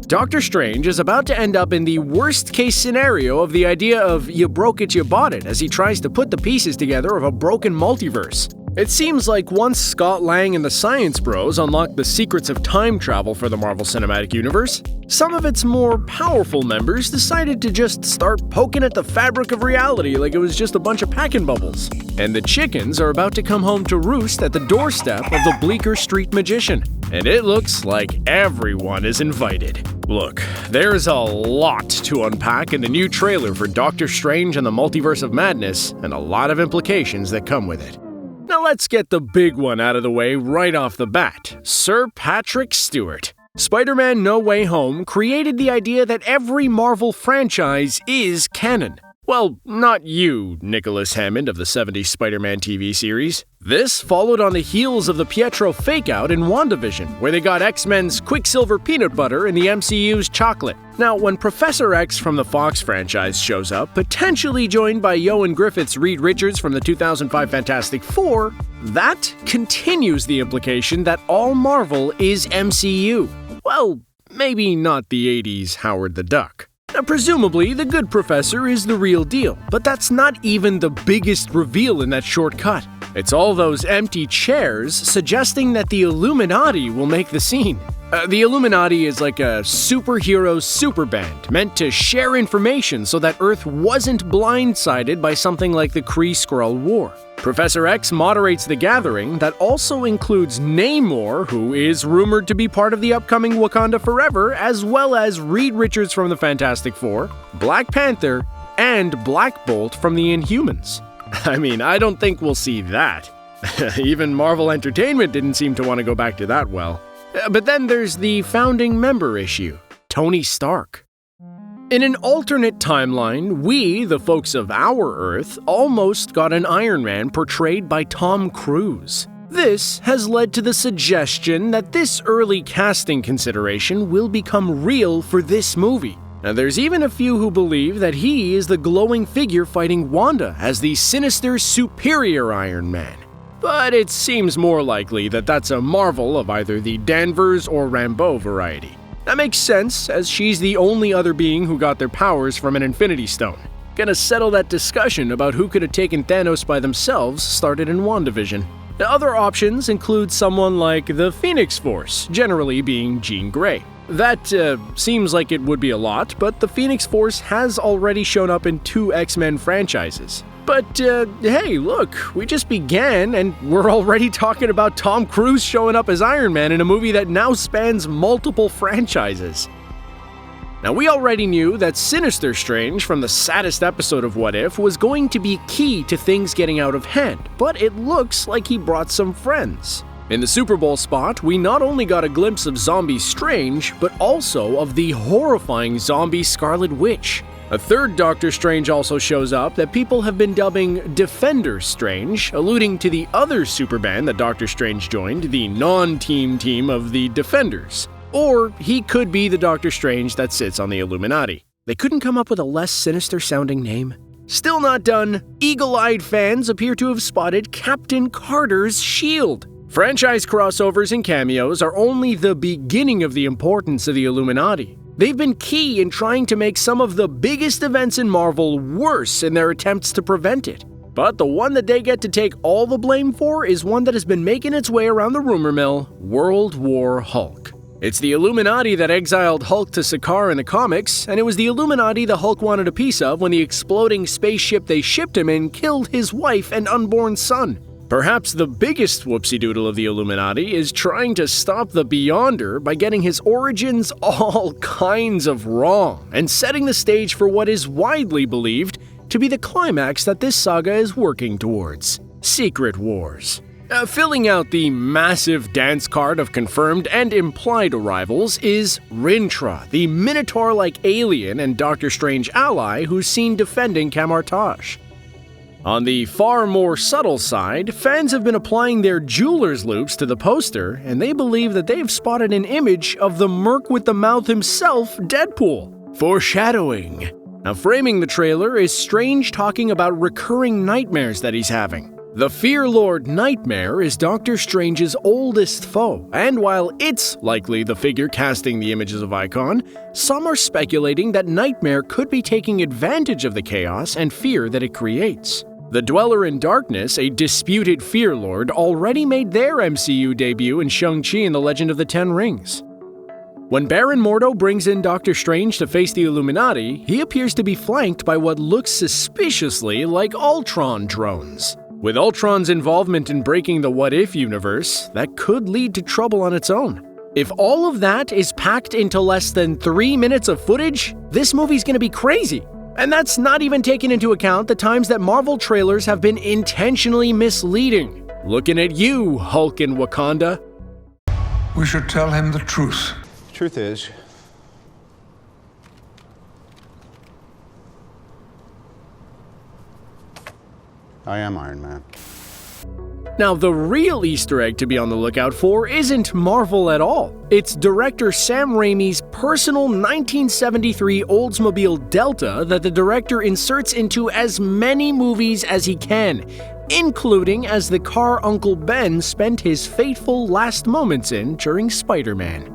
Doctor Strange is about to end up in the worst-case scenario of the idea of you broke it, you bought it, as he tries to put the pieces together of a broken multiverse. It seems like once Scott Lang and the Science Bros unlocked the secrets of time travel for the Marvel Cinematic Universe, some of its more powerful members decided to just start poking at the fabric of reality like it was just a bunch of packing bubbles. And the chickens are about to come home to roost at the doorstep of the Bleecker Street Magician. And it looks like everyone is invited. Look, there's a lot to unpack in the new trailer for Doctor Strange and the Multiverse of Madness, and a lot of implications that come with it. Now let's get the big one out of the way right off the bat. Sir Patrick Stewart. Spider-Man No Way Home created the idea that every Marvel franchise is canon. Well, not you, Nicholas Hammond of the 70s Spider-Man TV series. This followed on the heels of the Pietro fake-out in WandaVision, where they got X-Men's Quicksilver peanut butter and the MCU's chocolate. Now, when Professor X from the Fox franchise shows up, potentially joined by Ioan Gruffudd's Reed Richards from the 2005 Fantastic Four, that continues the implication that all Marvel is MCU. Well, maybe not the 80s Howard the Duck. Now, presumably, the good professor is the real deal, but that's not even the biggest reveal in that shortcut. It's all those empty chairs suggesting that the Illuminati will make the scene. The Illuminati is like a superhero superband meant to share information so that Earth wasn't blindsided by something like the Kree-Skrull War. Professor X moderates the gathering that also includes Namor, who is rumored to be part of the upcoming Wakanda Forever, as well as Reed Richards from the Fantastic Four, Black Panther, and Black Bolt from the Inhumans. I mean, I don't think we'll see that. Even Marvel Entertainment didn't seem to want to go back to that well. But then there's the founding member issue, Tony Stark. In an alternate timeline, we, the folks of our Earth, almost got an Iron Man portrayed by Tom Cruise. This has led to the suggestion that this early casting consideration will become real for this movie. Now, there's even a few who believe that he is the glowing figure fighting Wanda as the sinister, superior Iron Man. But it seems more likely that that's a Marvel of either the Danvers or Rambeau variety. That makes sense, as she's the only other being who got their powers from an Infinity Stone. Gonna settle that discussion about who could have taken Thanos by themselves started in WandaVision. The other options include someone like the Phoenix Force, generally being Jean Grey. That seems like it would be a lot, but the Phoenix Force has already shown up in 2 X-Men franchises. But hey, look, we just began and we're already talking about Tom Cruise showing up as Iron Man in a movie that now spans multiple franchises. Now, we already knew that Sinister Strange from the saddest episode of What If was going to be key to things getting out of hand, but it looks like he brought some friends. In the Super Bowl spot, we not only got a glimpse of Zombie Strange, but also of the horrifying zombie Scarlet Witch. A third Doctor Strange also shows up that people have been dubbing Defender Strange, alluding to the other superband that Doctor Strange joined, the non-team team of the Defenders. Or he could be the Doctor Strange that sits on the Illuminati. They couldn't come up with a less sinister-sounding name. Still not done, eagle-eyed fans appear to have spotted Captain Carter's shield. Franchise crossovers and cameos are only the beginning of the importance of the Illuminati. They've been key in trying to make some of the biggest events in Marvel worse in their attempts to prevent it. But the one that they get to take all the blame for is one that has been making its way around the rumor mill: World War Hulk. It's the Illuminati that exiled Hulk to Sakaar in the comics, and it was the Illuminati the Hulk wanted a piece of when the exploding spaceship they shipped him in killed his wife and unborn son. Perhaps the biggest whoopsie-doodle of the Illuminati is trying to stop the Beyonder by getting his origins all kinds of wrong and setting the stage for what is widely believed to be the climax that this saga is working towards: Secret Wars. Filling out the massive dance card of confirmed and implied arrivals is Rintrah, the Minotaur-like alien and Doctor Strange ally who's seen defending Kamar-Taj. On the far more subtle side, fans have been applying their jeweler's loops to the poster, and they believe that they've spotted an image of the Merc with the Mouth himself, Deadpool. Foreshadowing. Now, framing the trailer is Strange talking about recurring nightmares that he's having. The Fear Lord Nightmare is Doctor Strange's oldest foe, and while it's likely the figure casting the images of Icon, some are speculating that Nightmare could be taking advantage of the chaos and fear that it creates. The Dweller in Darkness, a disputed Fear Lord, already made their MCU debut in Shang-Chi and the Legend of the Ten Rings. When Baron Mordo brings in Doctor Strange to face the Illuminati, he appears to be flanked by what looks suspiciously like Ultron drones. With Ultron's involvement in breaking the What If universe, that could lead to trouble on its own. If all of that is packed into less than 3 minutes of footage, this movie's gonna be crazy. And that's not even taking into account the times that Marvel trailers have been intentionally misleading. Looking at you, Hulk in Wakanda. We should tell him the truth. Truth is, I am Iron Man. Now, the real Easter egg to be on the lookout for isn't Marvel at all. It's director Sam Raimi's personal 1973 Oldsmobile Delta that the director inserts into as many movies as he can, including as the car Uncle Ben spent his fateful last moments in during Spider-Man.